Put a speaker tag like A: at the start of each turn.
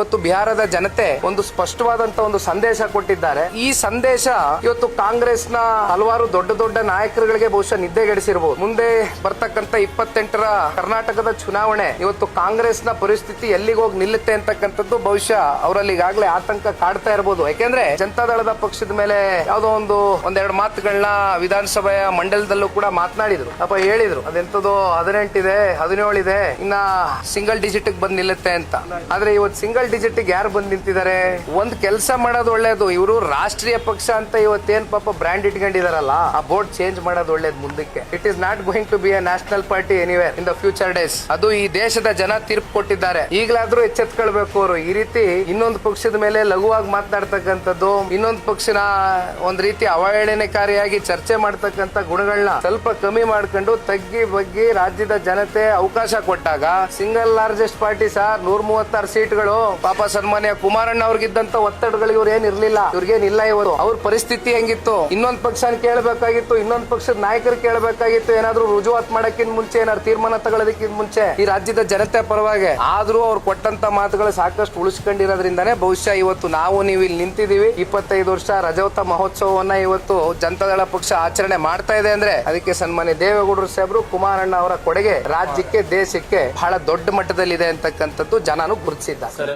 A: ಇವತ್ತು ಬಿಹಾರದ ಜನತೆ ಒಂದು ಸ್ಪಷ್ಟವಾದಂತ ಒಂದು ಸಂದೇಶ ಕೊಟ್ಟಿದ್ದಾರೆ. ಈ ಸಂದೇಶ ಇವತ್ತು ಕಾಂಗ್ರೆಸ್ನ ಹಲವಾರು ದೊಡ್ಡ ದೊಡ್ಡ ನಾಯಕರುಗಳಿಗೆ ಬಹುಶಃ ನಿದ್ದೆಗೆಡಿಸಿರಬಹುದು. ಮುಂದೆ ಬರ್ತಕ್ಕಂತ 28ರ ಕರ್ನಾಟಕದ ಚುನಾವಣೆ ಇವತ್ತು ಕಾಂಗ್ರೆಸ್ನ ಪರಿಸ್ಥಿತಿ ಎಲ್ಲಿಗೆ ಹೋಗಿ ನಿಲ್ಲುತ್ತೆ ಅಂತಕ್ಕಂಥದ್ದು ಬಹುಶಃ ಅವರಲ್ಲಿ ಈಗಾಗಲೇ ಆತಂಕ ಕಾಡ್ತಾ ಇರಬಹುದು. ಯಾಕೆಂದ್ರೆ ಜನತಾದಳದ ಪಕ್ಷದ ಮೇಲೆ ಯಾವುದೋ ಒಂದೆರಡು ಮಾತುಗಳನ್ನ ವಿಧಾನಸಭೆಯ ಮಂಡಲದಲ್ಲೂ ಕೂಡ ಮಾತನಾಡಿದ್ರು. ಅಪ್ಪ ಹೇಳಿದ್ರು ಅದೆಂತದೋ 18 ಇದೆ 17 ಇದೆ ಇನ್ನ ಸಿಂಗಲ್ ಡಿಜಿಟ್ ಬಂದ್ ನಿಲ್ಲುತ್ತೆ ಅಂತ. ಆದ್ರೆ ಇವತ್ತು ಸಿಂಗಲ್ ಡಿಜಿಟ್ ಯಾರು ಬಂದ್ ನಿಂತಿದ್ದಾರೆ? ಒಂದ್ ಕೆಲಸ ಮಾಡೋದು ಒಳ್ಳೇದು. ಇವರು ರಾಷ್ಟ್ರೀಯ ಪಕ್ಷ ಅಂತ ಇವತ್ತೇನ್ ಪಾಪ ಬ್ರ್ಯಾಂಡ್ ಇಟ್ಕೊಂಡಿದಾರಲ್ಲ, ಆ ಬೋರ್ಡ್ ಚೇಂಜ್ ಮಾಡೋದು ಒಳ್ಳೇದು ಮುಂದಕ್ಕೆ. It is not going to be a national party anywhere in the future days. ಅದು ಈ ದೇಶದ ಜನ ತೀರ್ಪು ಕೊಟ್ಟಿದ್ದಾರೆ. ಈಗಲಾದ್ರೂ ಎಚ್ಚೆತ್ಕೊಳ್ಬೇಕು ಅವರು. ಈ ರೀತಿ ಇನ್ನೊಂದು ಪಕ್ಷದ ಮೇಲೆ ಲಘುವಾಗಿ ಮಾತನಾಡ್ತಕ್ಕಂಥದ್ದು, ಇನ್ನೊಂದು ಪಕ್ಷನ ಒಂದ್ ರೀತಿ ಅವಹೇಳನಕಾರಿಯಾಗಿ ಚರ್ಚೆ ಮಾಡ್ತಕ್ಕಂಥ ಗುಣಗಳನ್ನ ಸ್ವಲ್ಪ ಕಮ್ಮಿ ಮಾಡ್ಕೊಂಡು ತಗ್ಗಿ ಬಗ್ಗಿ ರಾಜ್ಯದ ಜನತೆ ಅವಕಾಶ ಕೊಟ್ಟಾಗ ಸಿಂಗಲ್ ಲಾರ್ಜೆಸ್ಟ್ ಪಾರ್ಟಿ ಸರ್ 136 ಸೀಟ್ಗಳು. ಪಾಪ ಸನ್ಮಾನ್ಯ ಕುಮಾರಣ್ಣ ಅವ್ರಿಗಿದ್ದಂತ ಒತ್ತಡಗಳು ಇವ್ರು ಏನ್ ಇರ್ಲಿಲ್ಲ, ಇವ್ರಿಗೇನಿಲ್ಲ. ಇವರು ಅವ್ರ ಪರಿಸ್ಥಿತಿ ಹೆಂಗಿತ್ತು? ಇನ್ನೊಂದ್ ಪಕ್ಷನ ಕೇಳಬೇಕಾಗಿತ್ತು, ಇನ್ನೊಂದ್ ಪಕ್ಷದ ನಾಯಕರು ಕೇಳಬೇಕಾಗಿತ್ತು. ಏನಾದ್ರು ರುಜುವಾತ್ ಮಾಡಕ್ಕಿಂತ ಮುಂಚೆ, ಏನಾದ್ರು ತೀರ್ಮಾನ ತಗೊಳ್ಳೋದಕ್ಕಿಂತ ಮುಂಚೆ ಈ ರಾಜ್ಯದ ಜನತೆ ಪರವಾಗಿ. ಆದ್ರೂ ಅವ್ರು ಕೊಟ್ಟಂತ ಮಾತುಗಳು ಸಾಕಷ್ಟು ಉಳಿಸ್ಕೊಂಡಿರೋದ್ರಿಂದಾನೇ ಬಹುಶಃ ಇವತ್ತು ನಾವು ನೀವು ಇಲ್ಲಿ ನಿಂತಿದೀವಿ. 25 ವರ್ಷ ರಜೌತ ಮಹೋತ್ಸವವನ್ನ ಇವತ್ತು ಜನತಾದಳ ಪಕ್ಷ ಆಚರಣೆ ಮಾಡ್ತಾ ಇದೆ ಅಂದ್ರೆ ಅದಕ್ಕೆ ಸನ್ಮಾನ್ಯ ದೇವೇಗೌಡರು ಸಾಹೇಬರು, ಕುಮಾರಣ್ಣ ಅವರ ಕೊಡುಗೆ ರಾಜ್ಯಕ್ಕೆ ದೇಶಕ್ಕೆ ಬಹಳ ದೊಡ್ಡ ಮಟ್ಟದಲ್ಲಿದೆ ಅಂತಕ್ಕಂಥದ್ದು ಜನನು ಗುರುತಿಸಿದ್ದಾರೆ.